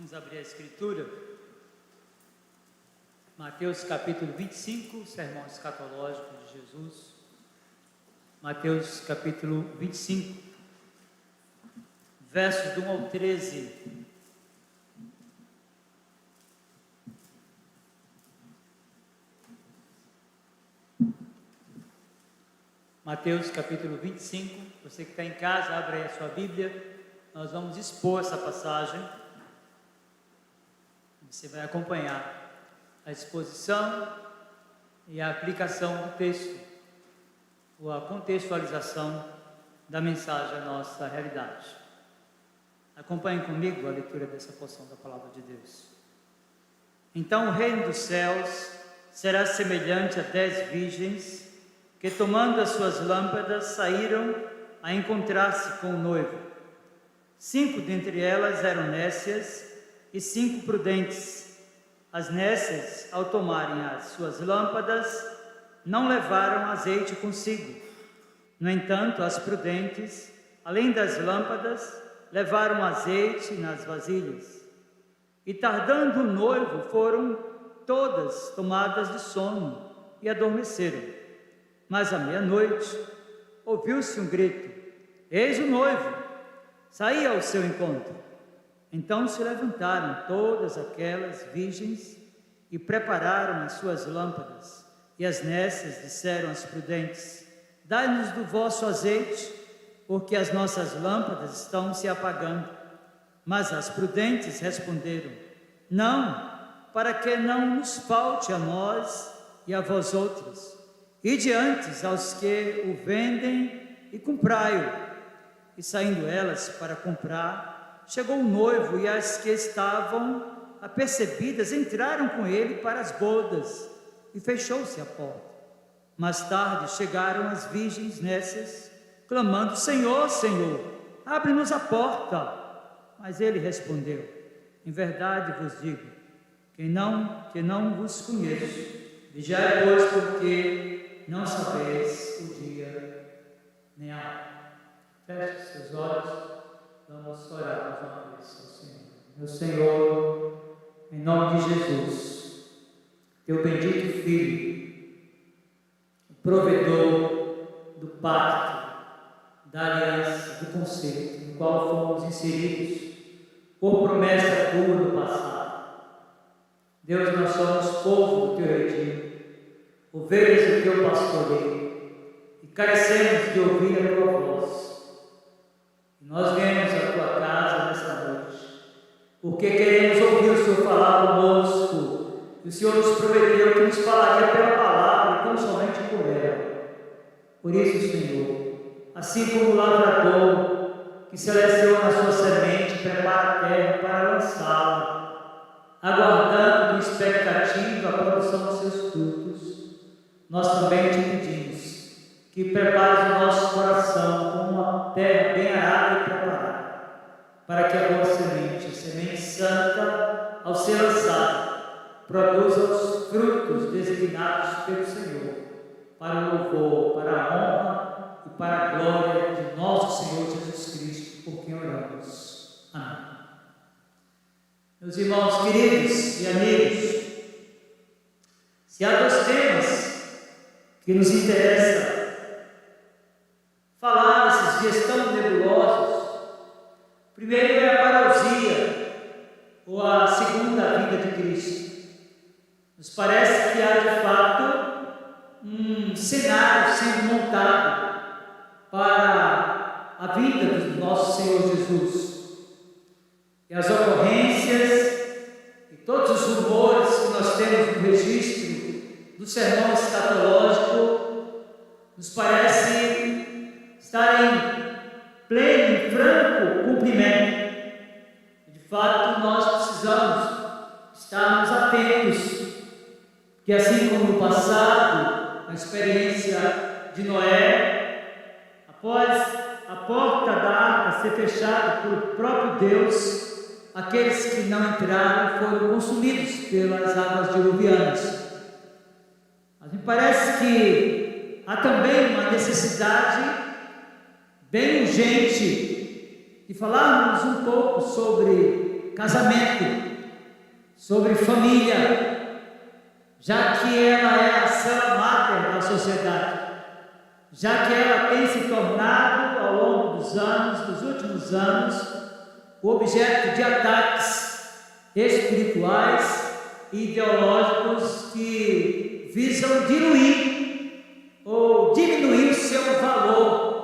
Vamos abrir a Escritura. Mateus capítulo 25, sermão escatológico de Jesus. Mateus capítulo 25, versos do 1 ao 13. Mateus capítulo 25, você que está em casa, abre aí a sua Bíblia, nós vamos expor essa passagem, você vai acompanhar a exposição e a aplicação do texto, ou a contextualização da mensagem à nossa realidade. Acompanhem comigo a leitura dessa porção da Palavra de Deus. Então o reino dos céus será semelhante a 10 virgens, que tomando as suas lâmpadas saíram a encontrar-se com o noivo. 5 dentre elas eram nécias e 5 prudentes. As nécias, ao tomarem as suas lâmpadas, não levaram azeite consigo. No entanto, as prudentes, além das lâmpadas, levaram azeite nas vasilhas. E tardando o noivo, foram todas tomadas de sono e adormeceram. Mas à meia-noite, ouviu-se um grito: eis o noivo, saí ao seu encontro. Então se levantaram todas aquelas virgens e prepararam as suas lâmpadas. E as nécias disseram às prudentes: dai-nos do vosso azeite, porque as nossas lâmpadas estão se apagando. Mas as prudentes responderam: não, para que não nos falte a nós e a vós outros. Ide antes aos que o vendem e comprai-o. E saindo elas para comprar, chegou o noivo, e as que estavam apercebidas entraram com ele para as bodas, e fechou-se a porta. Mais tarde chegaram as virgens nécias, clamando: Senhor, Senhor, abre-nos a porta. Mas ele respondeu: em verdade vos digo, que não vos conheço. Vigiai, pois, porque não sabeis o dia nem a hora. Feche seus olhos, vamos orar mais uma vez ao Senhor. Meu Senhor, em nome de Jesus, teu bendito Filho, o provedor do pacto, da aliança, do concerto, no qual fomos inseridos por promessa tua no passado. Deus, nós somos povo do teu redil, ovelhas do teu pastoreio, e carecemos de ouvir a tua voz. E nós viemos à tua casa nessa noite, porque queremos ouvir o Senhor falar conosco, e o Senhor nos prometeu que nos falaria pela palavra, e tão somente por ela. Por isso, Senhor, assim como o lavrador que seleciona a sua semente, prepara a terra para lançá-la, aguardando com expectativa a produção dos seus frutos, nós também te pedimos que prepares o nosso coração com uma terra bem arada e preparada, para que a boa semente, a semente santa, ao ser lançada, produza os frutos designados pelo Senhor, para o louvor, para a honra e para a glória de nosso Senhor Jesus Cristo, por quem oramos. Amém. Meus irmãos queridos e amigos, se há 2 temas que nos interessa falar nesses dias tão nebulosos, o primeiro é a parousia, ou a segunda vinda de Cristo. Nos parece que há de fato um cenário sendo montado para a vinda do nosso Senhor Jesus. E as ocorrências e todos os rumores que nós temos no registro do sermão escatológico nos parece estar em pleno e franco cumprimento. De fato, nós precisamos estarmos atentos, que assim como no passado, na experiência de Noé, após a porta da arca ser fechada pelo próprio Deus, aqueles que não entraram foram consumidos pelas águas diluvianas. Mas me parece que há também uma necessidade bem urgente de falarmos um pouco sobre casamento, sobre família, já que ela é a célula máter da sociedade, já que ela tem se tornado, ao longo dos anos, dos últimos anos, o objeto de ataques espirituais e ideológicos que visam diluir ou diminuir o seu valor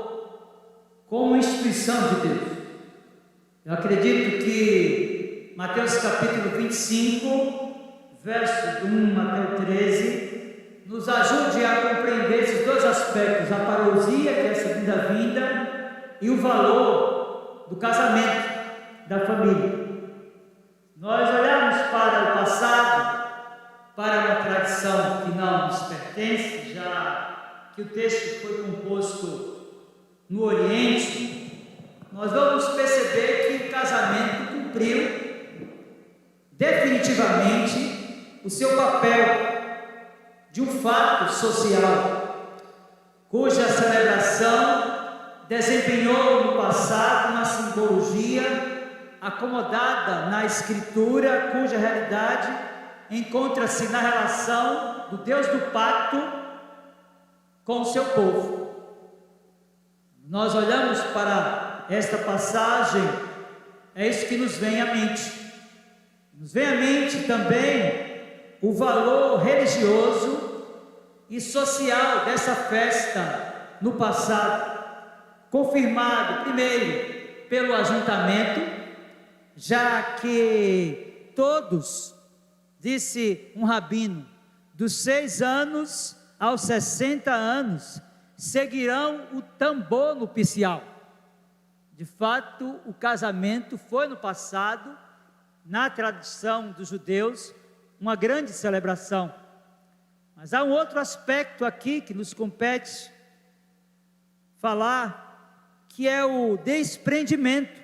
como instituição de Deus. Eu acredito que Mateus capítulo 25, versos 1 até o 13, nos ajude a compreender esses dois aspectos, a parousia, que é a segunda vinda, e o valor do casamento, da família. Nós olhamos para o passado, para uma tradição que não nos pertence, já que o texto foi composto no Oriente. Nós vamos perceber que o casamento cumpriu definitivamente o seu papel de um fato social, cuja celebração desempenhou no passado uma simbologia acomodada na Escritura, cuja realidade encontra-se na relação do Deus do pacto com o seu povo. Nós olhamos para esta passagem, é isso que nos vem à mente. Nos vem à mente também o valor religioso e social dessa festa no passado, confirmado primeiro pelo ajuntamento, já que todos, disse um rabino, dos 6 anos aos 60 anos, seguirão o tambor nupcial. De fato, o casamento foi no passado, na tradição dos judeus, uma grande celebração. Mas há um outro aspecto aqui que nos compete falar, que é o desprendimento.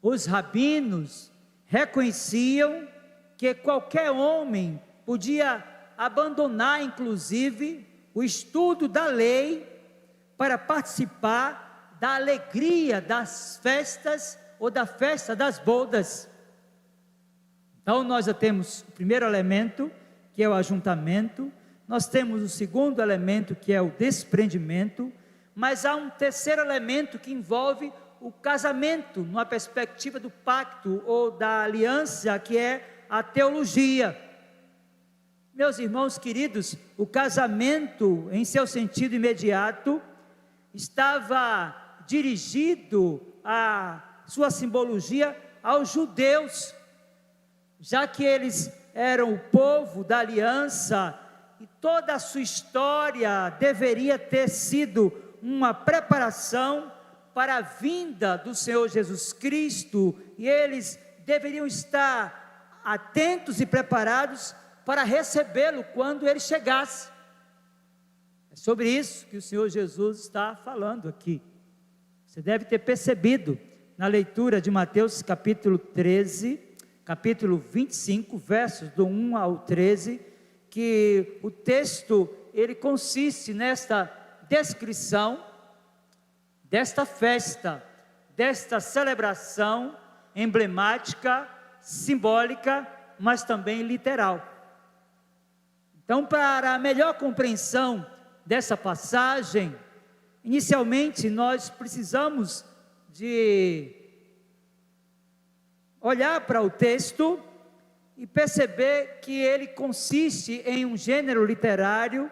Os rabinos reconheciam que qualquer homem podia abandonar, inclusive, o estudo da lei para participar da alegria das festas ou da festa das bodas. Então nós já temos o primeiro elemento, que é o ajuntamento, nós temos o segundo elemento, que é o desprendimento, mas há um terceiro elemento que envolve o casamento, numa perspectiva do pacto ou da aliança, que é a teologia. Meus irmãos queridos, o casamento, em seu sentido imediato, estava dirigido a sua simbologia aos judeus, já que eles eram o povo da aliança, e toda a sua história deveria ter sido uma preparação para a vinda do Senhor Jesus Cristo, e eles deveriam estar atentos e preparados para recebê-lo quando ele chegasse. É sobre isso que o Senhor Jesus está falando aqui. Você deve ter percebido na leitura de Mateus capítulo 13, capítulo 25, versos do 1 ao 13, que o texto, ele consiste nesta descrição desta festa, desta celebração emblemática, simbólica, mas também literal. Então, para a melhor compreensão dessa passagem, inicialmente nós precisamos de olhar para o texto e perceber que ele consiste em um gênero literário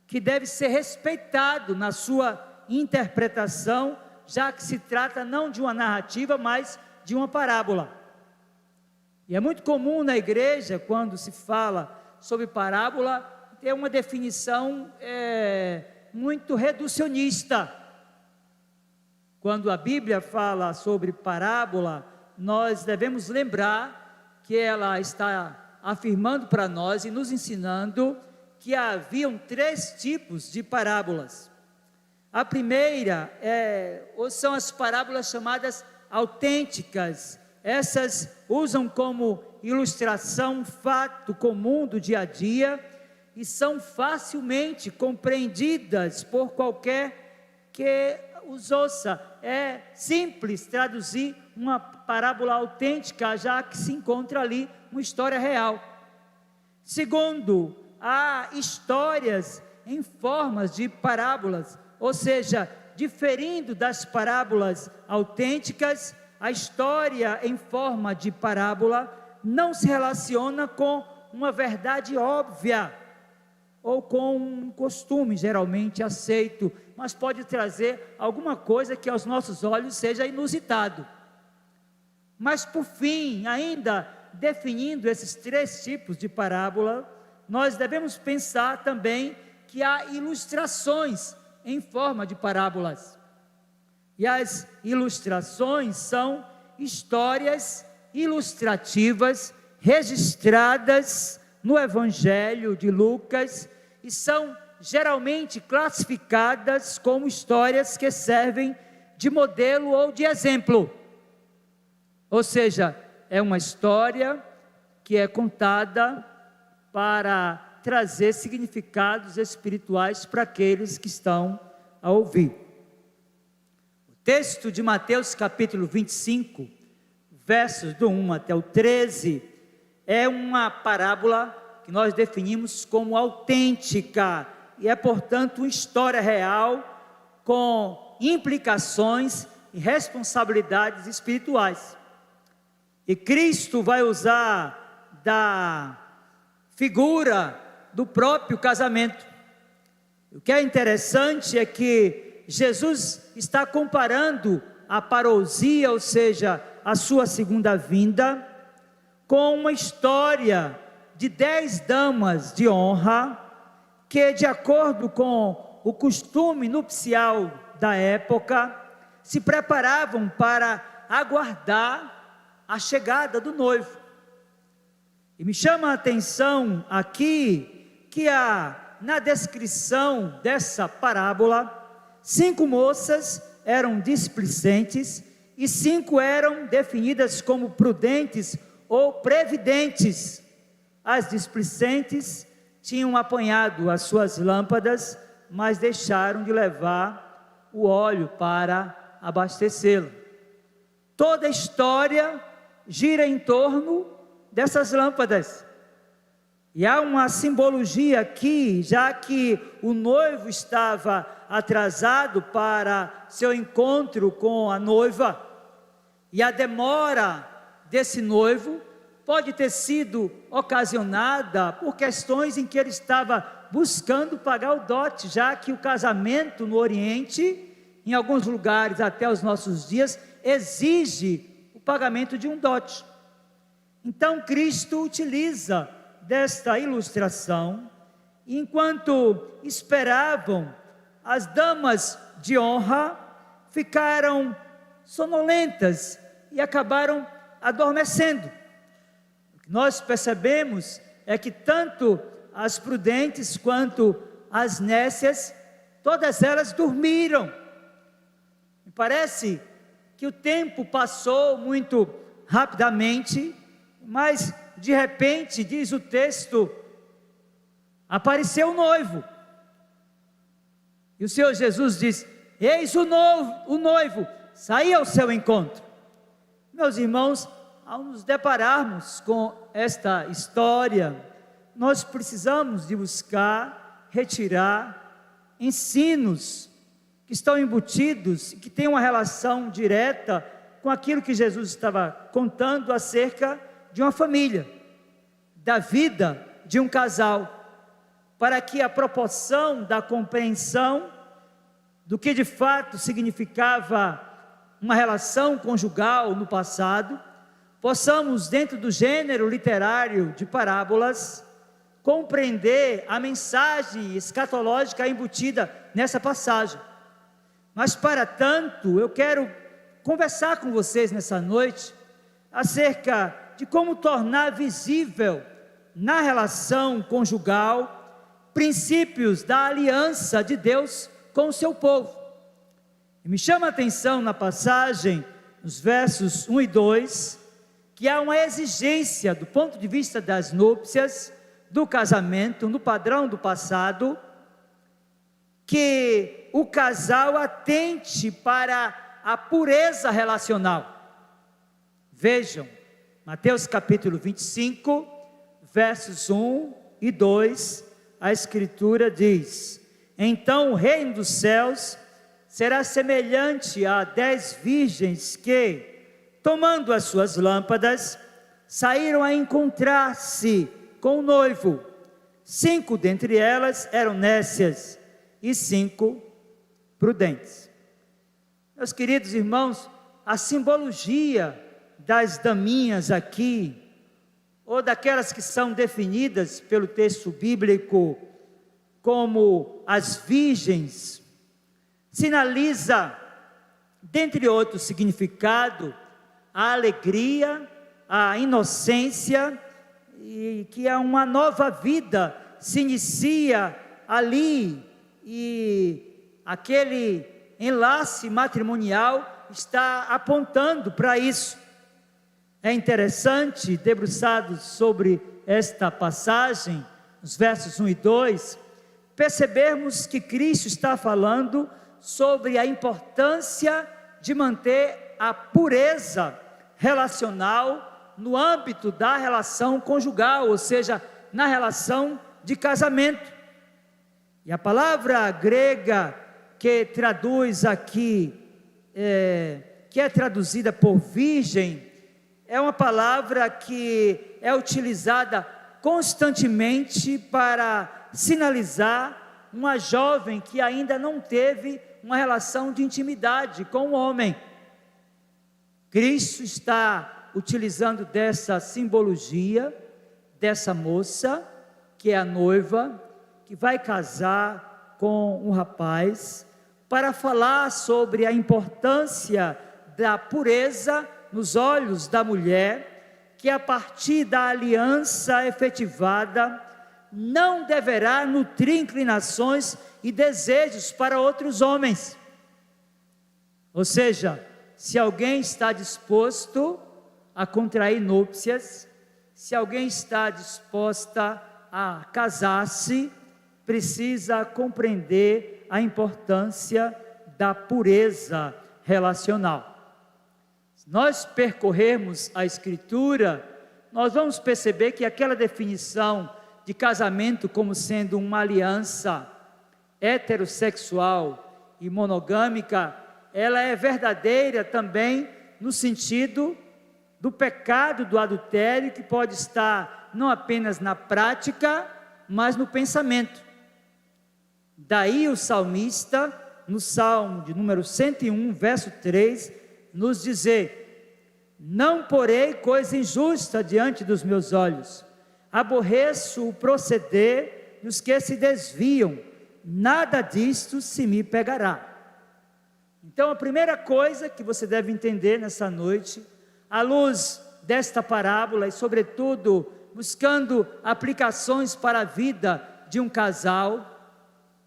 que deve ser respeitado na sua interpretação, já que se trata não de uma narrativa, mas de uma parábola. E é muito comum na igreja, quando se fala sobre parábola, ter uma definição muito reducionista. Quando a Bíblia fala sobre parábola, nós devemos lembrar que ela está afirmando para nós e nos ensinando que haviam 3 tipos de parábolas. A primeira são as parábolas chamadas autênticas. Essas usam como ilustração um fato comum do dia a dia e são facilmente compreendidas por qualquer que os ouça. É simples traduzir uma parábola autêntica, já que se encontra ali uma história real. Segundo, há histórias em formas de parábolas, ou seja, diferindo das parábolas autênticas, a história em forma de parábola não se relaciona com uma verdade óbvia, ou com um costume geralmente aceito, mas pode trazer alguma coisa que aos nossos olhos seja inusitado. Mas por fim, ainda definindo esses 3 tipos de parábola, nós devemos pensar também que há ilustrações em forma de parábolas. E as ilustrações são histórias ilustrativas registradas no Evangelho de Lucas e são geralmente classificadas como histórias que servem de modelo ou de exemplo. Ou seja, é uma história que é contada para trazer significados espirituais para aqueles que estão a ouvir. O texto de Mateus capítulo 25, versos do 1 até o 13, é uma parábola que nós definimos como autêntica, e é, portanto, uma história real, com implicações e responsabilidades espirituais. E Cristo vai usar da figura do próprio casamento. O que é interessante é que Jesus está comparando a parousia, ou seja, a sua segunda vinda, com uma história de 10 damas de honra, que de acordo com o costume nupcial da época, se preparavam para aguardar a chegada do noivo. E me chama a atenção aqui, que na descrição dessa parábola, 5 moças eram displicentes, e 5 eram definidas como prudentes ou previdentes. As displicentes tinham apanhado as suas lâmpadas, mas deixaram de levar o óleo para abastecê-lo. Toda a história gira em torno dessas lâmpadas. E há uma simbologia aqui, já que o noivo estava atrasado para seu encontro com a noiva, e a demora desse noivo pode ter sido ocasionada por questões em que ele estava buscando pagar o dote, já que o casamento no Oriente, em alguns lugares até os nossos dias, exige o pagamento de um dote. Então Cristo utiliza desta ilustração, e enquanto esperavam, as damas de honra ficaram sonolentas e acabaram adormecendo. O que nós percebemos é que tanto as prudentes quanto as nécias, todas elas dormiram. Me parece que o tempo passou muito rapidamente, mas de repente, diz o texto, apareceu o noivo. E o Senhor Jesus diz: eis o noivo, saí ao seu encontro. Meus irmãos, ao nos depararmos com esta história, nós precisamos de buscar, retirar ensinos que estão embutidos e que têm uma relação direta com aquilo que Jesus estava contando acerca de uma família, da vida de um casal, para que a proporção da compreensão do que de fato significava uma relação conjugal no passado, possamos, dentro do gênero literário de parábolas, compreender a mensagem escatológica embutida nessa passagem. Mas para tanto, eu quero conversar com vocês nessa noite acerca de como tornar visível na relação conjugal princípios da aliança de Deus com o seu povo. E me chama a atenção na passagem, nos versos 1 e 2, que há uma exigência do ponto de vista das núpcias, do casamento, no padrão do passado, que o casal atente para a pureza relacional. Vejam, Mateus capítulo 25, versos 1 e 2, a Escritura diz: então o reino dos céus será semelhante a 10 virgens que, tomando as suas lâmpadas, saíram a encontrar-se com o noivo. 5 dentre elas eram nécias e 5 prudentes. Meus queridos irmãos, a simbologia das daminhas aqui, ou daquelas que são definidas pelo texto bíblico como as virgens, sinaliza, dentre outros significados, a alegria, a inocência, e que é uma nova vida se inicia ali, e aquele enlace matrimonial está apontando para isso. É interessante, debruçados sobre esta passagem, os versos 1 e 2, percebermos que Cristo está falando sobre a importância de manter a pureza relacional no âmbito da relação conjugal, ou seja, na relação de casamento. E a palavra grega que traduz aqui, que é traduzida por virgem, é uma palavra que é utilizada constantemente para sinalizar uma jovem que ainda não teve uma relação de intimidade com o homem. Cristo está utilizando dessa simbologia, dessa moça, que é a noiva, que vai casar com um rapaz, para falar sobre a importância da pureza nos olhos da mulher, que a partir da aliança efetivada, não deverá nutrir inclinações e desejos para outros homens. Ou seja, se alguém está disposto a contrair núpcias, se alguém está disposta a casar-se, precisa compreender a importância da pureza relacional. Se nós percorrermos a Escritura, nós vamos perceber que aquela definição de casamento como sendo uma aliança heterossexual e monogâmica, ela é verdadeira também no sentido do pecado do adultério, que pode estar não apenas na prática, mas no pensamento. Daí o salmista, no Salmo de número 101, verso 3, nos dizer: não porei coisa injusta diante dos meus olhos, aborreço o proceder dos que se desviam, nada disto se me pegará. Então a primeira coisa que você deve entender nessa noite, à luz desta parábola e sobretudo buscando aplicações para a vida de um casal,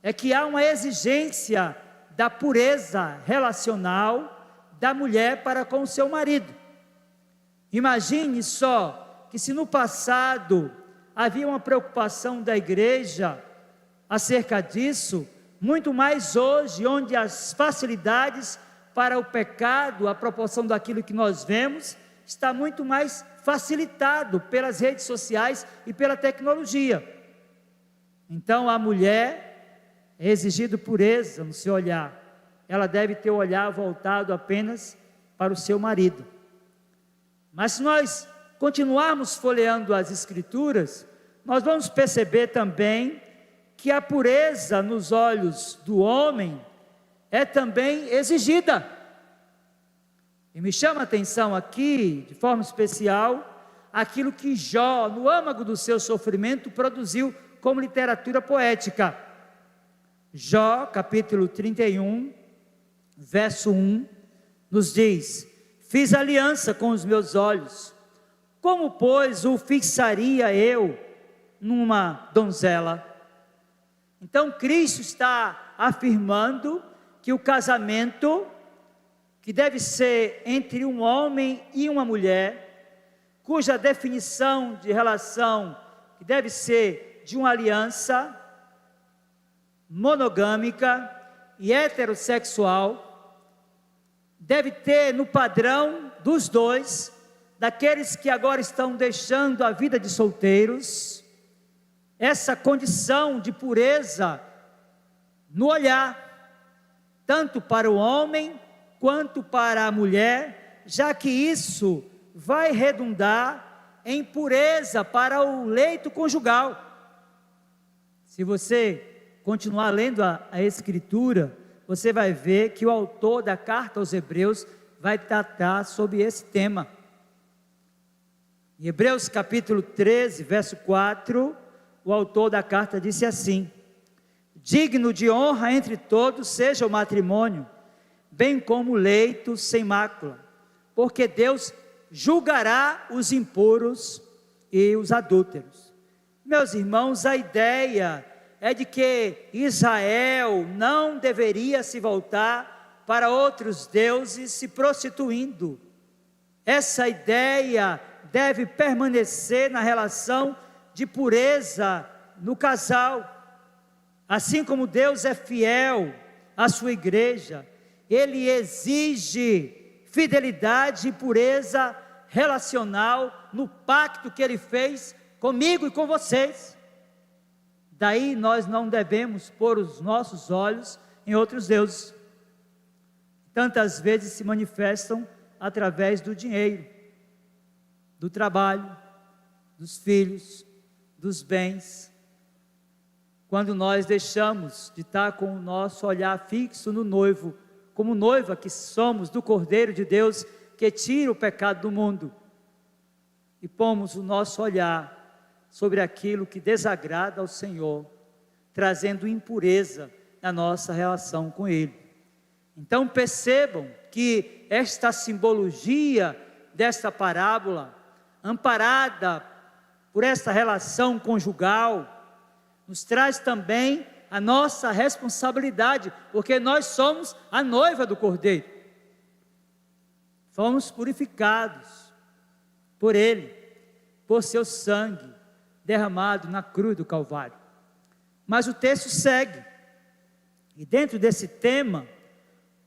é que há uma exigência da pureza relacional da mulher para com o seu marido. Imagine só que se no passado havia uma preocupação da igreja acerca disso, muito mais hoje, onde as facilidades para o pecado, a proporção daquilo que nós vemos, está muito mais facilitado pelas redes sociais e pela tecnologia. Então a mulher é exigido pureza no seu olhar, ela deve ter o olhar voltado apenas para o seu marido. Mas se nós continuarmos folheando as Escrituras, nós vamos perceber também que a pureza nos olhos do homem é também exigida. E me chama a atenção aqui, de forma especial, aquilo que Jó, no âmago do seu sofrimento, produziu como literatura poética. Jó, capítulo 31, verso 1, nos diz: fiz aliança com os meus olhos, como pois o fixaria eu numa donzela? Então Cristo está afirmando que o casamento, que deve ser entre um homem e uma mulher, cuja definição de relação que deve ser de uma aliança monogâmica e heterossexual, deve ter no padrão dos dois daqueles que agora estão deixando a vida de solteiros, essa condição de pureza no olhar, tanto para o homem quanto para a mulher, já que isso vai redundar em pureza para o leito conjugal. Se você continuar lendo a Escritura, você vai ver que o autor da carta aos Hebreus vai tratar sobre esse tema. Em Hebreus capítulo 13, verso 4, o autor da carta disse assim: digno de honra entre todos seja o matrimônio, bem como o leito sem mácula, porque Deus julgará os impuros e os adúlteros. Meus irmãos, a ideia é de que Israel não deveria se voltar para outros deuses se prostituindo. Essa ideia deve permanecer na relação de pureza no casal. Assim como Deus é fiel à sua igreja, Ele exige fidelidade e pureza relacional no pacto que Ele fez comigo e com vocês. Daí nós não devemos pôr os nossos olhos em outros deuses. Tantas vezes se manifestam através do dinheiro, do trabalho, dos filhos, dos bens. Quando nós deixamos de estar com o nosso olhar fixo no noivo, como noiva que somos do Cordeiro de Deus, que tira o pecado do mundo, e pomos o nosso olhar sobre aquilo que desagrada ao Senhor, trazendo impureza na nossa relação com Ele. Então percebam que esta simbologia desta parábola, amparada por esta relação conjugal, nos traz também a nossa responsabilidade, porque nós somos a noiva do Cordeiro. Fomos purificados por Ele, por seu sangue derramado na cruz do Calvário. Mas o texto segue, e dentro desse tema,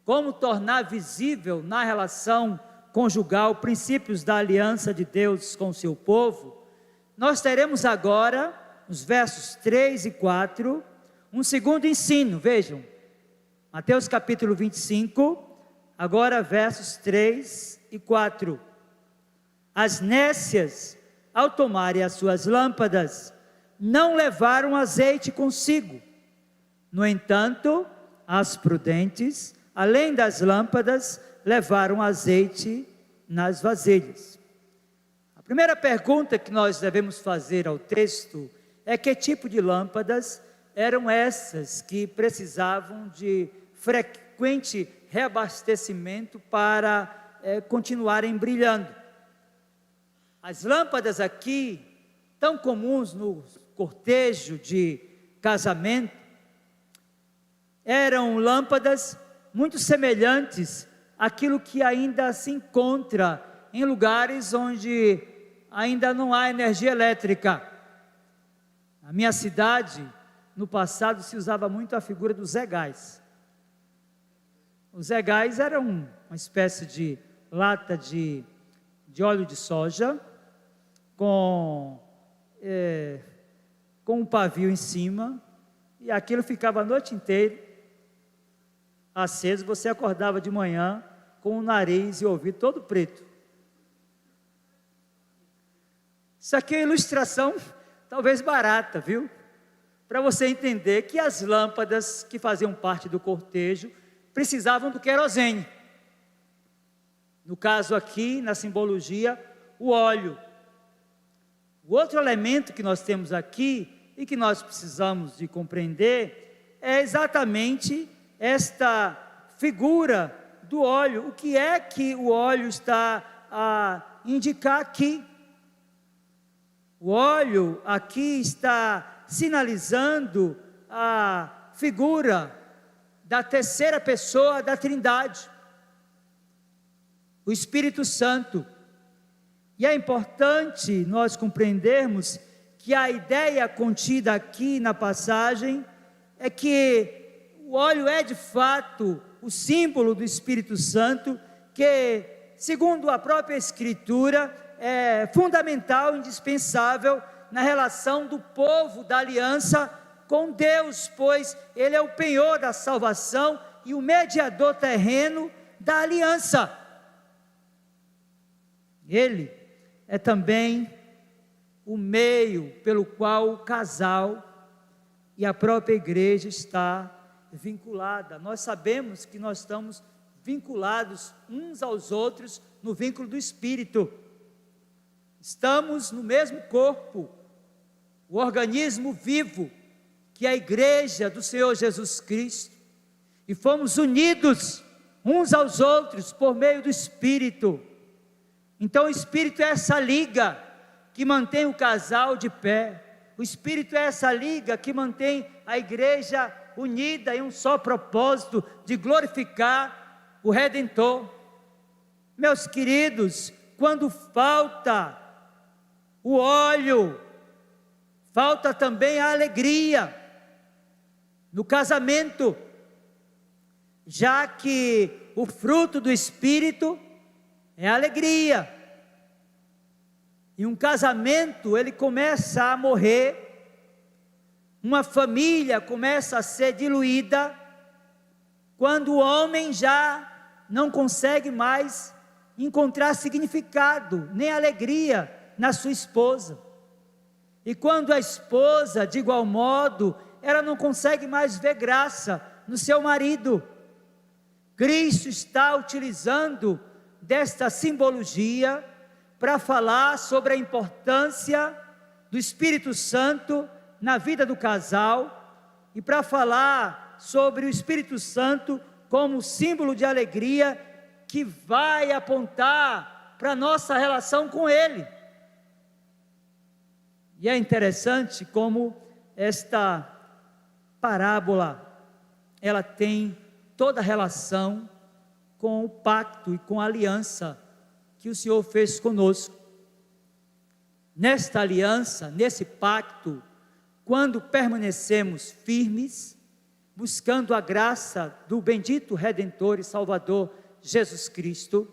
como tornar visível na relação conjugal princípios da aliança de Deus com o seu povo, nós teremos agora, nos versos 3 e 4, um segundo ensino. Vejam, Mateus capítulo 25, agora versos 3 e 4. As nécias, ao tomarem as suas lâmpadas, não levaram azeite consigo. No entanto, as prudentes, além das lâmpadas, levaram azeite nas vasilhas. A primeira pergunta que nós devemos fazer ao texto é: que tipo de lâmpadas eram essas que precisavam de frequente reabastecimento para continuarem brilhando? As lâmpadas aqui, tão comuns no cortejo de casamento, eram lâmpadas muito semelhantes àquilo que ainda se encontra em lugares onde ainda não há energia elétrica. Na minha cidade, no passado, se usava muito a figura do Zé Gás. O Zé Gás era uma espécie de lata de óleo de soja, com um pavio em cima, e aquilo ficava a noite inteira aceso. Você acordava de manhã com o nariz e o ouvido todo preto. Isso aqui é uma ilustração talvez barata, viu? Para você entender que as lâmpadas que faziam parte do cortejo precisavam do querosene. No caso aqui, na simbologia, o óleo. O outro elemento que nós temos aqui e que nós precisamos de compreender é exatamente esta figura do óleo. O que é que o óleo está a indicar aqui? O óleo aqui está sinalizando a figura da terceira pessoa da Trindade, o Espírito Santo. E é importante nós compreendermos que a ideia contida aqui na passagem é que o óleo é de fato o símbolo do Espírito Santo, que segundo a própria Escritura, é fundamental, indispensável na relação do povo da aliança com Deus, pois Ele é o penhor da salvação e o mediador terreno da aliança. Ele é também o meio pelo qual o casal e a própria igreja está vinculada. Nós sabemos que nós estamos vinculados uns aos outros no vínculo do Espírito. Estamos no mesmo corpo, o organismo vivo, que é a igreja do Senhor Jesus Cristo, e fomos unidos uns aos outros por meio do Espírito. Então o Espírito é essa liga que mantém o casal de pé, o Espírito é essa liga que mantém a igreja unida em um só propósito de glorificar o Redentor. Meus queridos, quando falta o óleo, falta também a alegria no casamento, já que o fruto do Espírito é a alegria. E um casamento, ele começa a morrer, uma família começa a ser diluída, quando o homem já não consegue mais encontrar significado, nem alegria na sua esposa. E quando a esposa, de igual modo, ela não consegue mais ver graça no seu marido. Cristo está utilizando desta simbologia para falar sobre a importância do Espírito Santo na vida do casal e para falar sobre o Espírito Santo como símbolo de alegria que vai apontar para a nossa relação com Ele. E é interessante como esta parábola, ela tem toda a relação com o pacto e com a aliança que o Senhor fez conosco. Nesta aliança, nesse pacto, quando permanecemos firmes, buscando a graça do bendito Redentor e Salvador Jesus Cristo,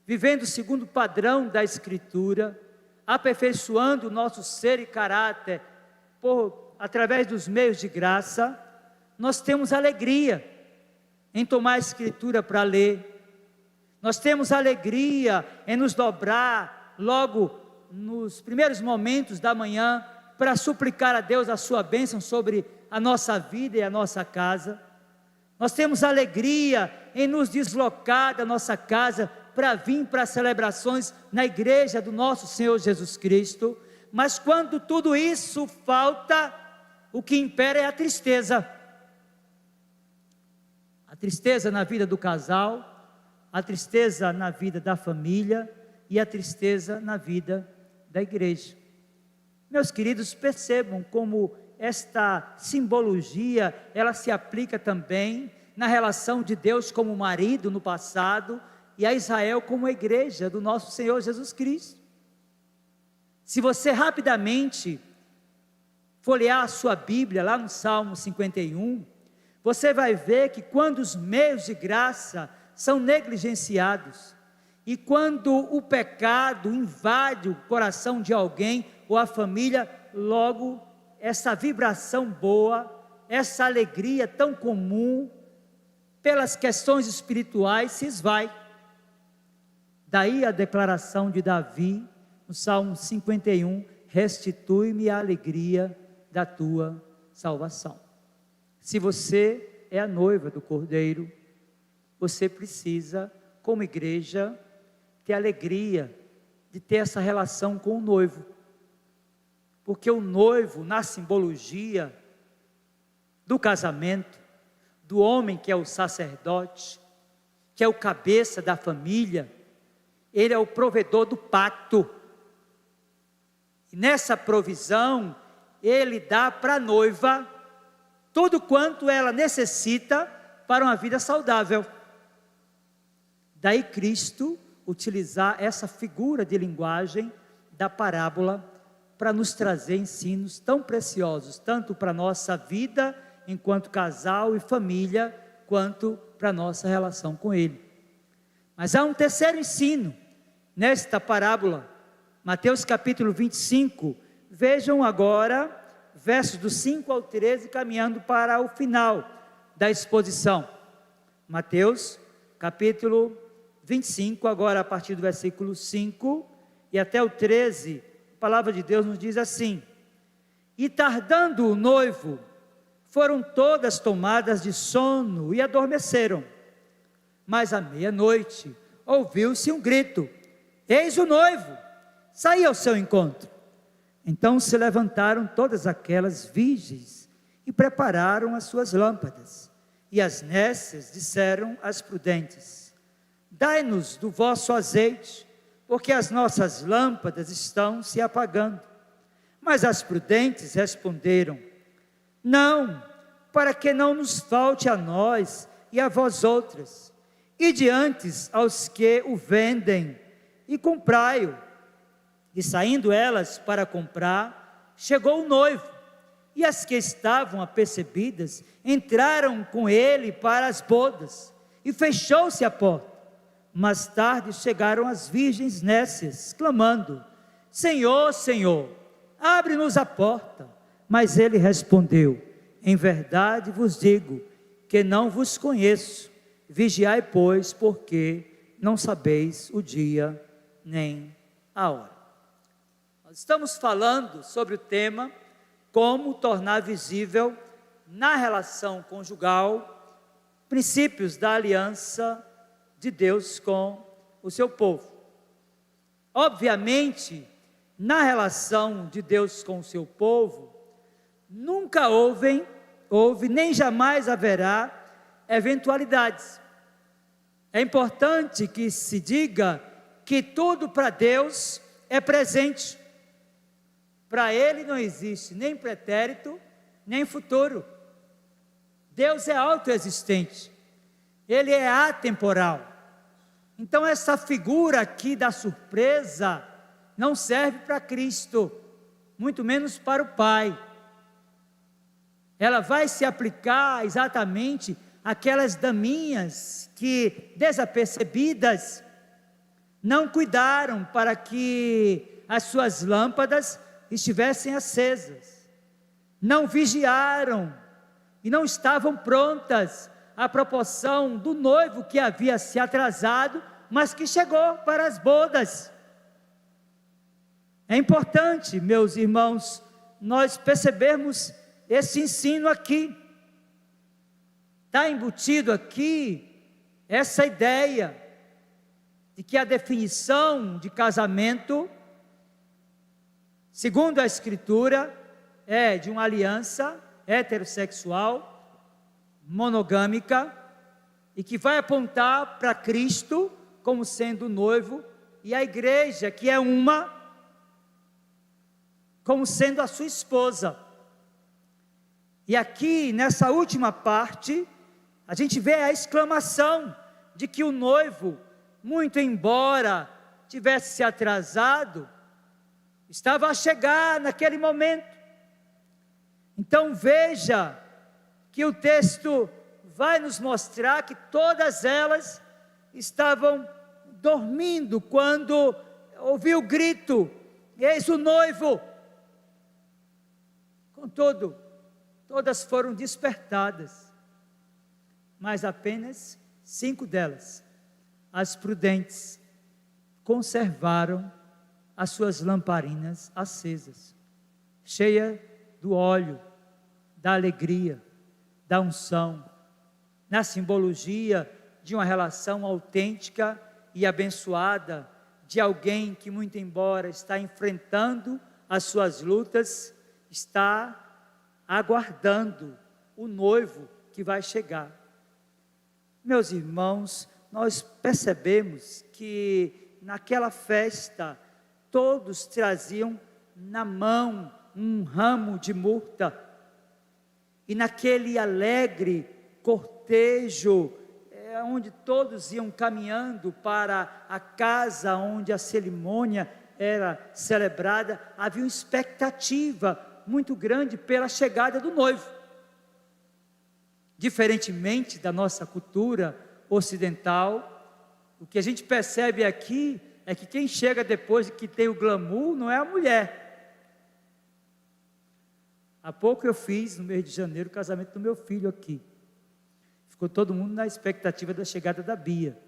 vivendo segundo o padrão da Escritura, aperfeiçoando o nosso ser e caráter através dos meios de graça, nós temos alegria em tomar a Escritura para ler. Nós temos alegria em nos dobrar logo nos primeiros momentos da manhã para suplicar a Deus a sua bênção sobre a nossa vida e a nossa casa. Nós temos alegria em nos deslocar da nossa casa para vir para as celebrações na igreja do nosso Senhor Jesus Cristo. Mas quando tudo isso falta, o que impera é a tristeza. A tristeza na vida do casal, a tristeza na vida da família e a tristeza na vida da igreja. Meus queridos, percebam como esta simbologia, ela se aplica também na relação de Deus como marido no passado e a Israel como a igreja do nosso Senhor Jesus Cristo. Se você rapidamente folhear a sua Bíblia lá no Salmo 51, você vai ver que quando os meios de graça são negligenciados, e quando o pecado invade o coração de alguém ou a família, logo essa vibração boa, essa alegria tão comum, pelas questões espirituais se esvai. Daí a declaração de Davi, no Salmo 51, restitui-me a alegria da tua salvação. Se você é a noiva do Cordeiro, você precisa, como igreja, ter alegria de ter essa relação com o noivo. Porque o noivo, na simbologia do casamento, do homem que é o sacerdote, que é o cabeça da família, ele é o provedor do pacto. E nessa provisão, ele dá para a noiva tudo quanto ela necessita para uma vida saudável. Daí Cristo utilizar essa figura de linguagem da parábola para nos trazer ensinos tão preciosos, tanto para a nossa vida enquanto casal e família, quanto para a nossa relação com Ele. Mas há um terceiro ensino nesta parábola, Mateus capítulo 25, vejam agora versos do 5 ao 13, caminhando para o final da exposição. Mateus capítulo 25, agora a partir do versículo 5 e até o 13, a palavra de Deus nos diz assim: E tardando o noivo, foram todas tomadas de sono e adormeceram. Mas à meia-noite ouviu-se um grito: Eis o noivo, saí ao seu encontro. Então se levantaram todas aquelas virgens e prepararam as suas lâmpadas. E as nécias disseram às prudentes: Dai-nos do vosso azeite, porque as nossas lâmpadas estão se apagando. Mas as prudentes responderam: Não, para que não nos falte a nós e a vós outras. Ide antes aos que o vendem e comprai-o. E saindo elas para comprar, chegou o noivo, e as que estavam apercebidas entraram com ele para as bodas, e fechou-se a porta. Mais tarde chegaram as virgens nécias, clamando: Senhor, Senhor, abre-nos a porta. Mas ele respondeu: Em verdade vos digo que não vos conheço. Vigiai, pois, porque não sabeis o dia nem a hora. Nós estamos falando sobre o tema como tornar visível na relação conjugal princípios da aliança de Deus com o seu povo. Obviamente, na relação de Deus com o seu povo, nunca houve nem jamais haverá eventualidades. É importante que se diga que tudo para Deus é presente. Para Ele não existe nem pretérito, nem futuro. Deus é autoexistente. Ele é atemporal. Então essa figura aqui da surpresa não serve para Cristo, muito menos para o Pai. Ela vai se aplicar exatamente àquelas daminhas que, desapercebidas, não cuidaram para que as suas lâmpadas estivessem acesas, não vigiaram e não estavam prontas à proporção do noivo que havia se atrasado, mas que chegou para as bodas. É importante, meus irmãos, nós percebermos esse ensino aqui. Está embutido aqui essa ideia de que a definição de casamento, segundo a Escritura, é de uma aliança heterossexual, monogâmica, e que vai apontar para Cristo como sendo o noivo, e a igreja, que é uma, como sendo a sua esposa. E aqui, nessa última parte, a gente vê a exclamação de que o noivo, muito embora tivesse se atrasado, estava a chegar naquele momento. Então veja que o texto vai nos mostrar que todas elas estavam dormindo quando ouviu o grito: eis o noivo. Contudo, todas foram despertadas, mas apenas 5 delas, as prudentes, conservaram as suas lamparinas acesas, cheia do óleo, da alegria, da unção, na simbologia de uma relação autêntica e abençoada, de alguém que, muito embora está enfrentando as suas lutas, está aguardando o noivo que vai chegar. Meus irmãos, nós percebemos que naquela festa todos traziam na mão um ramo de murta, e naquele alegre cortejo, onde todos iam caminhando para a casa onde a cerimônia era celebrada, havia uma expectativa muito grande pela chegada do noivo. Diferentemente da nossa cultura ocidental, O que a gente percebe aqui é que quem chega depois que tem o glamour não é a mulher. Há pouco eu fiz, no mês de janeiro, o casamento do meu filho aqui. Ficou todo mundo na expectativa da chegada da Bia.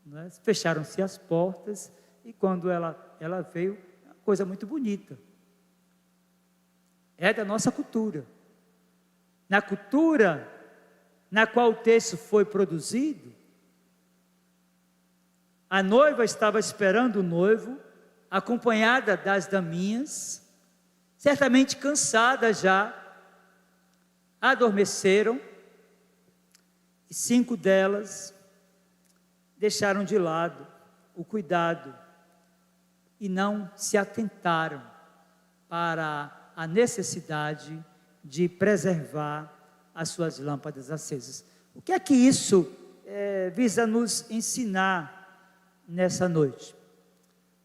Né? Fecharam-se as portas e quando ela veio, uma coisa muito bonita. É da nossa cultura. Na cultura na qual o texto foi produzido, a noiva estava esperando o noivo, acompanhada das daminhas, certamente cansadas já, adormeceram, e 5 delas deixaram de lado o cuidado e não se atentaram para a necessidade de preservar as suas lâmpadas acesas. O que é que isso visa nos ensinar nessa noite?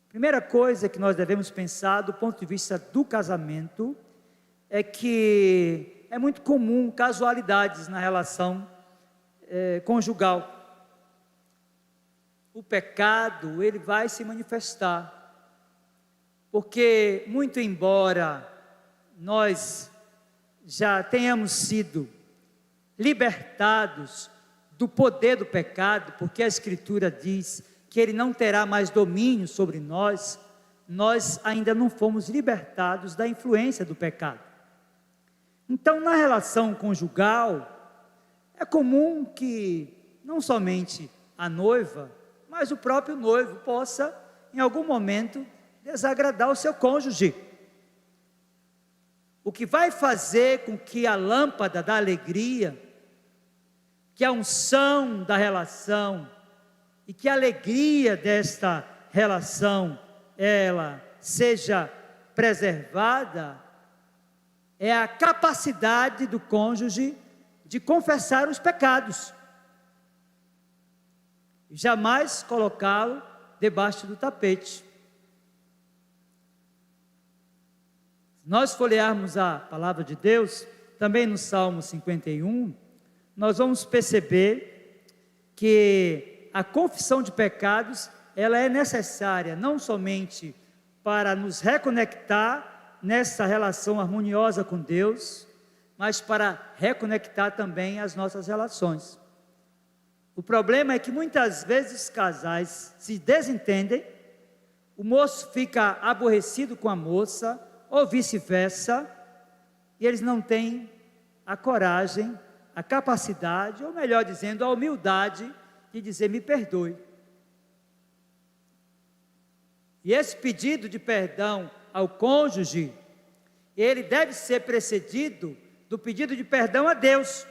Primeira coisa que nós devemos pensar do ponto de vista do casamento é que é muito comum casualidades na relação conjugal. O pecado, ele vai se manifestar, porque muito embora nós já tenhamos sido libertados do poder do pecado, porque a Escritura diz que ele não terá mais domínio sobre nós, nós ainda não fomos libertados da influência do pecado. Então, na relação conjugal, é comum que não somente a noiva, mas o próprio noivo possa, em algum momento, desagradar o seu cônjuge. O que vai fazer com que a lâmpada da alegria, que a unção da relação e que a alegria desta relação, ela seja preservada, é a capacidade do cônjuge de confessar os pecados. Jamais colocá-lo debaixo do tapete. Se nós folhearmos a palavra de Deus, também no Salmo 51, nós vamos perceber que a confissão de pecados, ela é necessária não somente para nos reconectar nessa relação harmoniosa com Deus, mas para reconectar também as nossas relações. O problema é que muitas vezes os casais se desentendem, o moço fica aborrecido com a moça, ou vice-versa, e eles não têm a coragem, a capacidade, ou melhor dizendo, a humildade de dizer: me perdoe. E esse pedido de perdão ao cônjuge, ele deve ser precedido do pedido de perdão a Deus.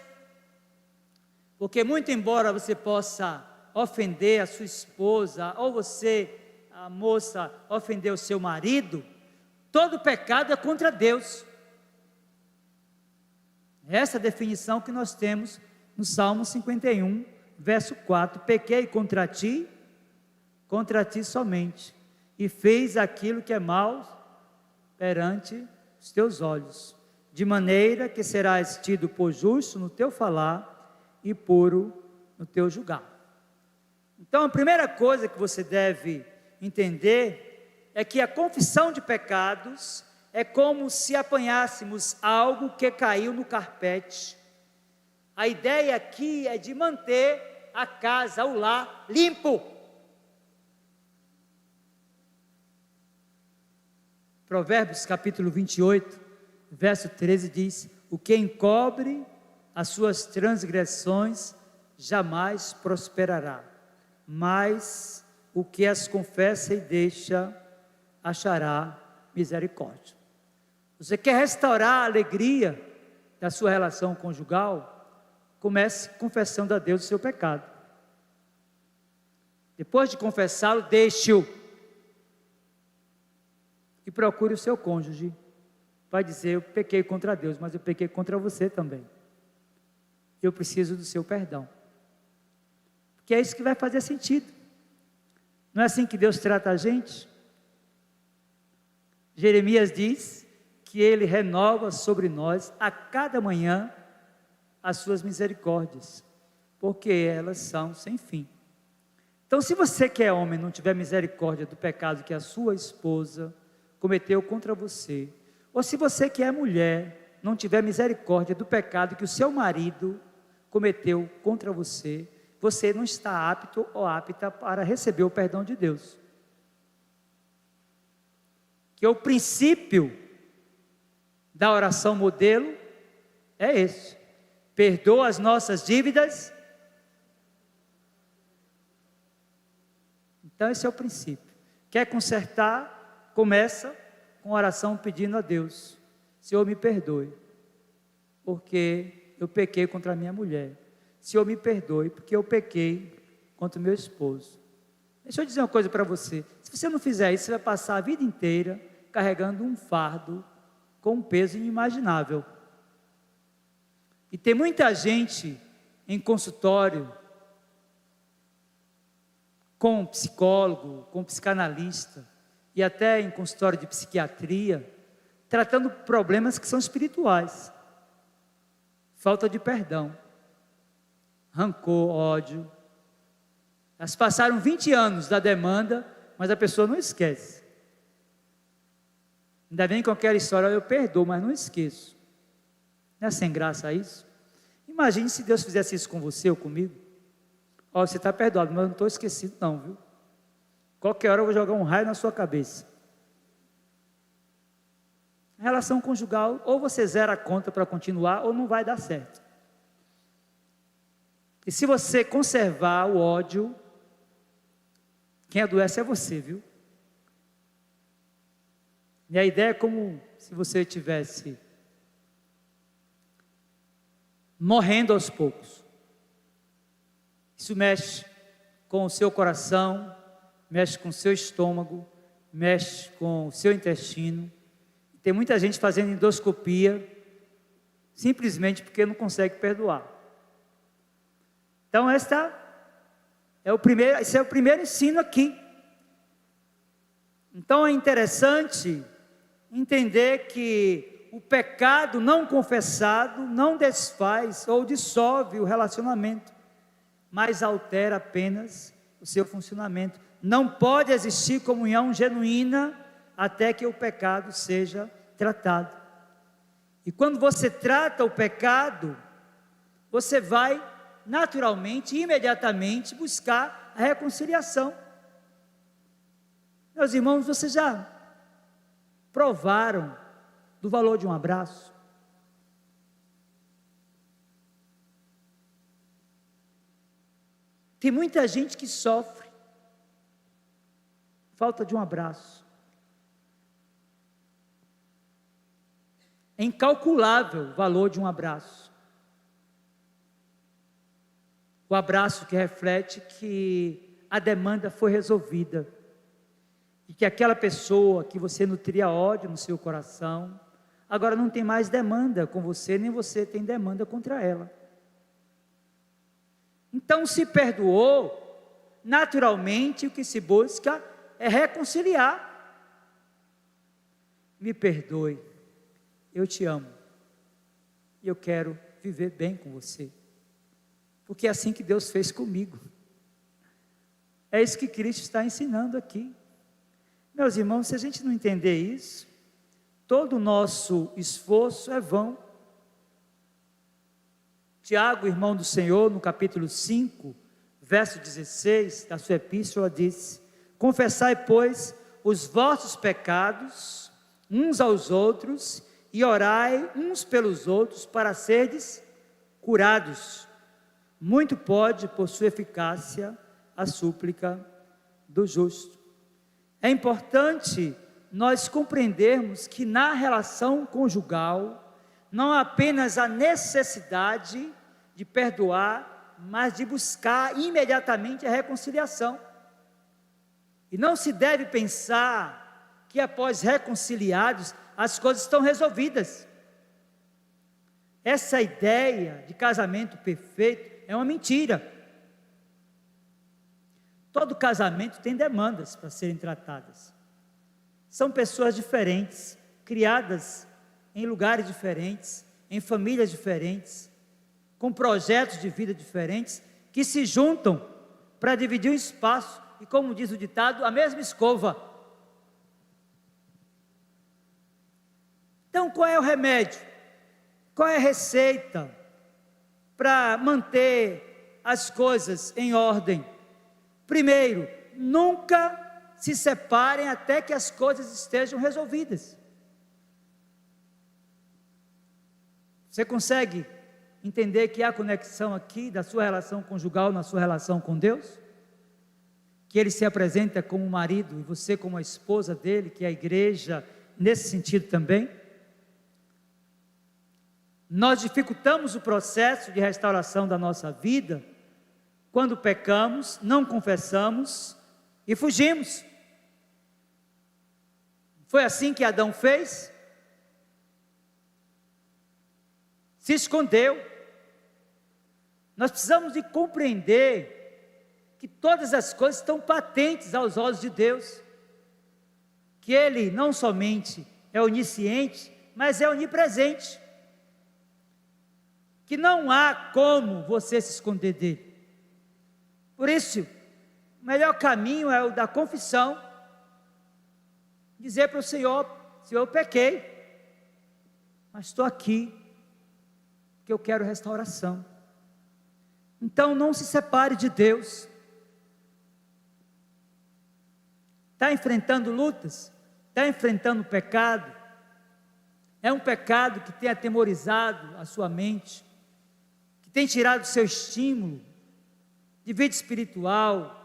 Porque muito embora você possa ofender a sua esposa, ou você, a moça, ofender o seu marido, todo pecado é contra Deus. Essa é a definição que nós temos no Salmo 51, verso 4. Pequei contra ti somente, e fez aquilo que é mal perante os teus olhos, de maneira que serás tido por justo no teu falar e puro no teu julgar. Então, a primeira coisa que você deve entender é que a confissão de pecados é como se apanhássemos algo que caiu no carpete. A ideia aqui é de manter a casa, o lar, limpo. Provérbios capítulo 28, verso 13 diz: o que encobre as suas transgressões jamais prosperará, mas o que as confessa e deixa achará misericórdia. Você quer restaurar a alegria da sua relação conjugal? Comece confessando a Deus o seu pecado. Depois de confessá-lo, deixe-o e procure o seu cônjuge. Vai dizer: eu pequei contra Deus, mas eu pequei contra você também. Eu preciso do seu perdão. Porque é isso que vai fazer sentido. Não é assim que Deus trata a gente? Jeremias diz que Ele renova sobre nós a cada manhã as suas misericórdias, porque elas são sem fim. Então, se você que é homem não tiver misericórdia do pecado que a sua esposa cometeu contra você, ou se você que é mulher não tiver misericórdia do pecado que o seu marido cometeu contra você, você não está apto ou apta para receber o perdão de Deus. Que o princípio da oração modelo é esse: perdoa as nossas dívidas. Então esse é o princípio. Quer consertar? Começa com oração pedindo a Deus: Senhor, me perdoe, porque eu pequei contra a minha mulher. Senhor, me perdoe, porque eu pequei contra o meu esposo. Deixa eu dizer uma coisa para você: se você não fizer isso, você vai passar a vida inteira carregando um fardo com um peso inimaginável. E tem muita gente em consultório, com psicólogo, com psicanalista, e até em consultório de psiquiatria, tratando problemas que são espirituais. Falta de perdão, rancor, ódio. Elas passaram 20 anos da demanda, mas a pessoa não esquece. Ainda vem com aquela história: eu perdoo, mas não esqueço. Não é sem graça isso? Imagine se Deus fizesse isso com você ou comigo. Ó, você está perdoado, mas eu não estou esquecido não, viu? Qualquer hora eu vou jogar um raio na sua cabeça. A relação conjugal, ou você zera a conta para continuar, ou não vai dar certo. E se você conservar o ódio, quem adoece é você, viu? E a ideia é como se você estivesse morrendo aos poucos. Isso mexe com o seu coração, mexe com o seu estômago, mexe com o seu intestino. Tem muita gente fazendo endoscopia simplesmente porque não consegue perdoar. Então esse é o primeiro ensino aqui. Então é interessante entender que o pecado não confessado não desfaz ou dissolve o relacionamento, mas altera apenas o seu funcionamento. Não pode existir comunhão genuína até que o pecado seja tratado. E quando você trata o pecado, você vai naturalmente, imediatamente buscar a reconciliação. Meus irmãos, vocês já provaram do valor de um abraço? Tem muita gente que sofre falta de um abraço. É incalculável o valor de um abraço. O abraço que reflete que a demanda foi resolvida. E que aquela pessoa que você nutria ódio no seu coração, agora não tem mais demanda com você, nem você tem demanda contra ela. Então, se perdoou, naturalmente o que se busca é reconciliar. Me perdoe, eu te amo, e eu quero viver bem com você, porque é assim que Deus fez comigo. É isso que Cristo está ensinando aqui. Meus irmãos, se a gente não entender isso, todo o nosso esforço é vão. Tiago, irmão do Senhor, no capítulo 5, verso 16 da sua epístola, diz: confessai, pois, os vossos pecados uns aos outros e orai uns pelos outros para serdes curados. Muito pode, por sua eficácia, a súplica do justo. É importante nós compreendermos que na relação conjugal, não há apenas a necessidade de perdoar, mas de buscar imediatamente a reconciliação. E não se deve pensar que após reconciliados, as coisas estão resolvidas. Essa ideia de casamento perfeito é uma mentira. Todo casamento tem demandas para serem tratadas. São pessoas diferentes, criadas em lugares diferentes, em famílias diferentes, com projetos de vida diferentes, que se juntam para dividir o espaço e, como diz o ditado, a mesma escova. Então, qual é o remédio? Qual é a receita para manter as coisas em ordem? Primeiro, nunca se separem até que as coisas estejam resolvidas. Você consegue entender que há conexão aqui da sua relação conjugal na sua relação com Deus? Que Ele se apresenta como marido e você como a esposa dele, que é a igreja, nesse sentido também? Nós dificultamos o processo de restauração da nossa vida quando pecamos, não confessamos e fugimos. Foi assim que Adão fez? Se escondeu. Nós precisamos de compreender que todas as coisas estão patentes aos olhos de Deus, que Ele não somente é onisciente, mas é onipresente, que não há como você se esconder dele. Por isso, o melhor caminho é o da confissão, dizer para o Senhor: Senhor, eu pequei, mas estou aqui, porque eu quero restauração. Então não se separe de Deus. Está enfrentando lutas? Está enfrentando pecado? É um pecado que tem atemorizado a sua mente, que tem tirado o seu estímulo de vida espiritual,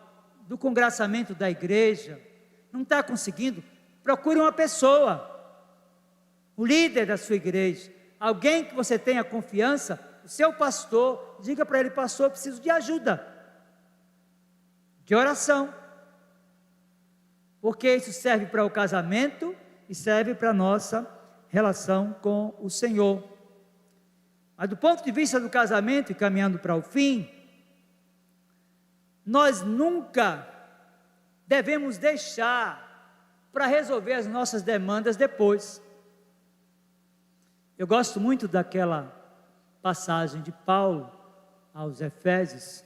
do congraçamento da igreja. Não está conseguindo? Procure uma pessoa, o líder da sua igreja, alguém que você tenha confiança, o seu pastor. Diga para ele: pastor, eu preciso de ajuda, de oração, porque isso serve para o casamento e serve para a nossa relação com o Senhor. Mas do ponto de vista do casamento, e caminhando para o fim, nós nunca devemos deixar para resolver as nossas demandas depois. Eu gosto muito daquela passagem de Paulo aos Efésios,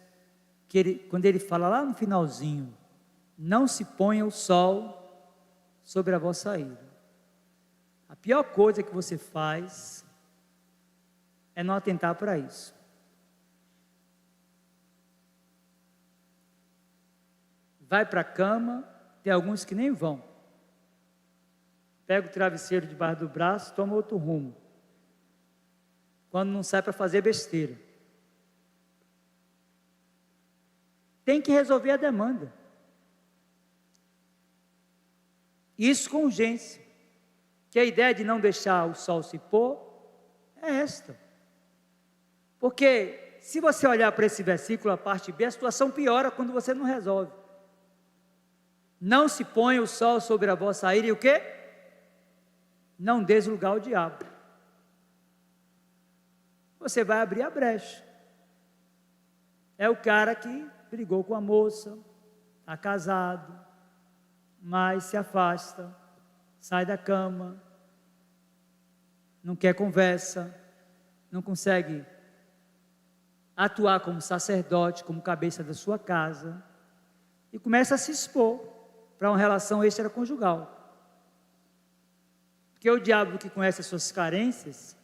quando ele fala lá no finalzinho: não se ponha o sol sobre a vossa ira. A pior coisa que você faz é não atentar para isso. Vai para a cama, tem alguns que nem vão. Pega o travesseiro debaixo do braço, toma outro rumo. Quando não sai para fazer besteira. Tem que resolver a demanda. Isso com urgência. Que a ideia de não deixar o sol se pôr é esta. Porque se você olhar para esse versículo, a parte B, a situação piora quando você não resolve. Não se ponha o sol sobre a vossa ira e o quê? Não dês lugar ao diabo. Você vai abrir a brecha. É o cara que brigou com a moça, está casado, mas se afasta, sai da cama, não quer conversa, não consegue atuar como sacerdote, como cabeça da sua casa, e começa a se expor para uma relação extraconjugal. Porque o diabo, que conhece as suas carências,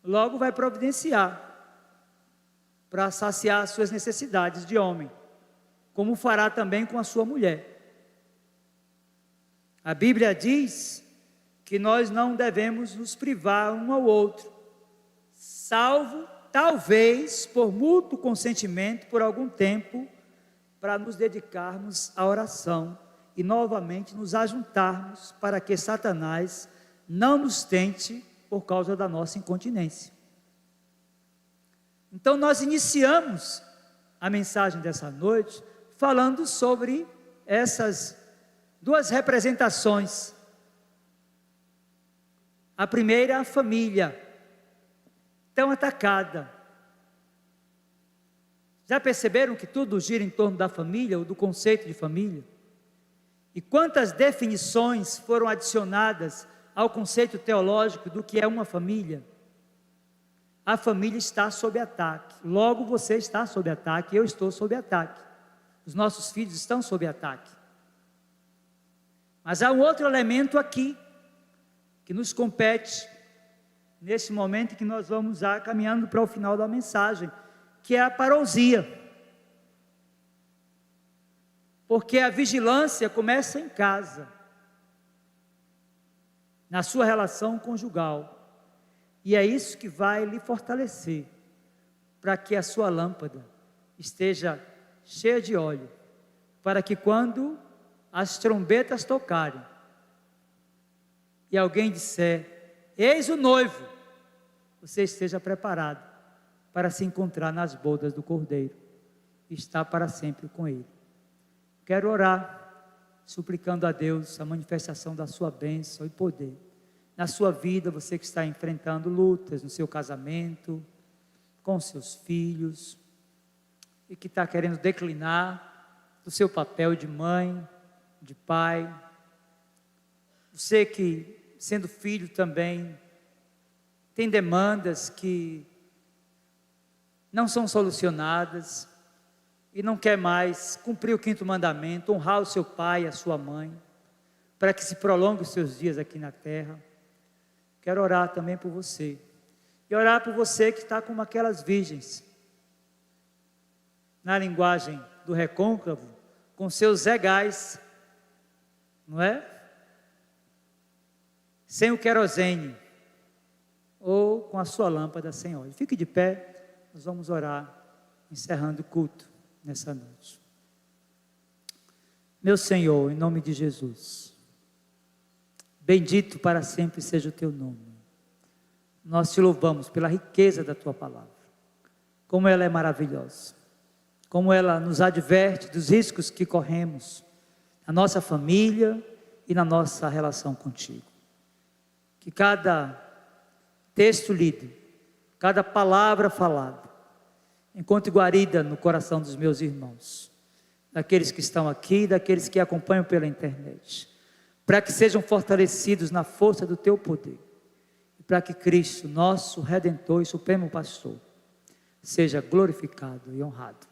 logo vai providenciar para saciar as suas necessidades de homem, como fará também com a sua mulher. A Bíblia diz que nós não devemos nos privar um ao outro, salvo, talvez, por mútuo consentimento, por algum tempo, para nos dedicarmos à oração e novamente nos ajuntarmos para que Satanás não nos tente por causa da nossa incontinência. Então nós iniciamos a mensagem dessa noite falando sobre essas duas representações. A primeira, a família, tão atacada. Já perceberam que tudo gira em torno da família, ou do conceito de família? E quantas definições foram adicionadas ao conceito teológico do que é uma família? A família está sob ataque, logo você está sob ataque, eu estou sob ataque. Os nossos filhos estão sob ataque. Mas há um outro elemento aqui, que nos compete, nesse momento em que nós vamos caminhando para o final da mensagem, que é a parousia. Porque a vigilância começa em casa, na sua relação conjugal. E é isso que vai lhe fortalecer, para que a sua lâmpada esteja cheia de óleo, para que quando as trombetas tocarem, e alguém disser, eis o noivo, você esteja preparado para se encontrar nas bodas do Cordeiro, e estar para sempre com Ele. Quero orar, suplicando a Deus a manifestação da sua bênção e poder. Na sua vida, você que está enfrentando lutas no seu casamento, com seus filhos, e que está querendo declinar do seu papel de mãe, de pai. Você que, sendo filho também, tem demandas que não são solucionadas, e não quer mais cumprir o 5º mandamento, honrar o seu pai e a sua mãe, para que se prolongue os seus dias aqui na terra. Quero orar também por você, e orar por você que está como aquelas virgens, na linguagem do recôncavo, com seus regais, não é? Sem o querosene, ou com a sua lâmpada sem óleo. Fique de pé, nós vamos orar, encerrando o culto nessa noite. Meu Senhor, em nome de Jesus, bendito para sempre seja o teu nome. Nós te louvamos pela riqueza da tua palavra, como ela é maravilhosa, como ela nos adverte dos riscos que corremos na nossa família e na nossa relação contigo. Que cada texto lido, cada palavra falada, encontre guarida no coração dos meus irmãos, daqueles que estão aqui e daqueles que acompanham pela internet, para que sejam fortalecidos na força do teu poder, e para que Cristo, nosso Redentor e Supremo Pastor, seja glorificado e honrado.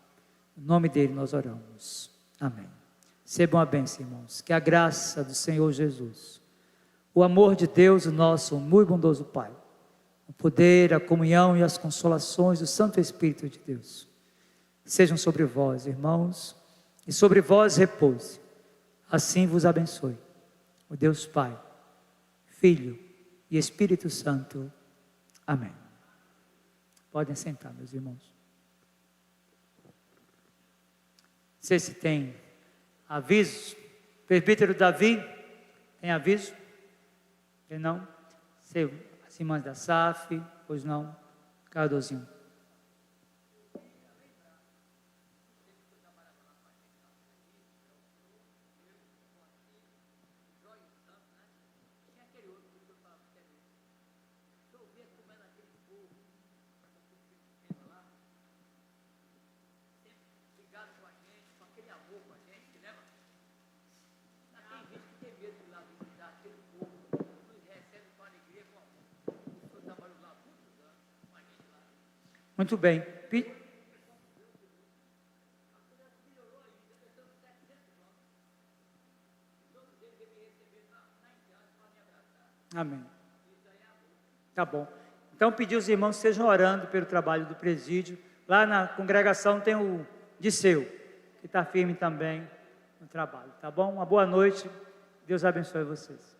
Em nome dele nós oramos. Amém. Recebam a bênção, irmãos. Que a graça do Senhor Jesus, o amor de Deus, o nosso muito bondoso Pai, o poder, a comunhão e as consolações do Santo Espírito de Deus sejam sobre vós, irmãos, e sobre vós repouse. Assim vos abençoe o Deus Pai, Filho e Espírito Santo. Amém. Podem sentar, meus irmãos. Não sei se tem aviso. Presbítero Davi, tem aviso? Tem não? As irmãs da SAF, pois não? Cardozinho. Muito bem. Amém. Tá bom. Então, pedir os irmãos que estejam orando pelo trabalho do presídio. Lá na congregação tem o Disseu, que está firme também no trabalho. Tá bom? Uma boa noite. Deus abençoe vocês.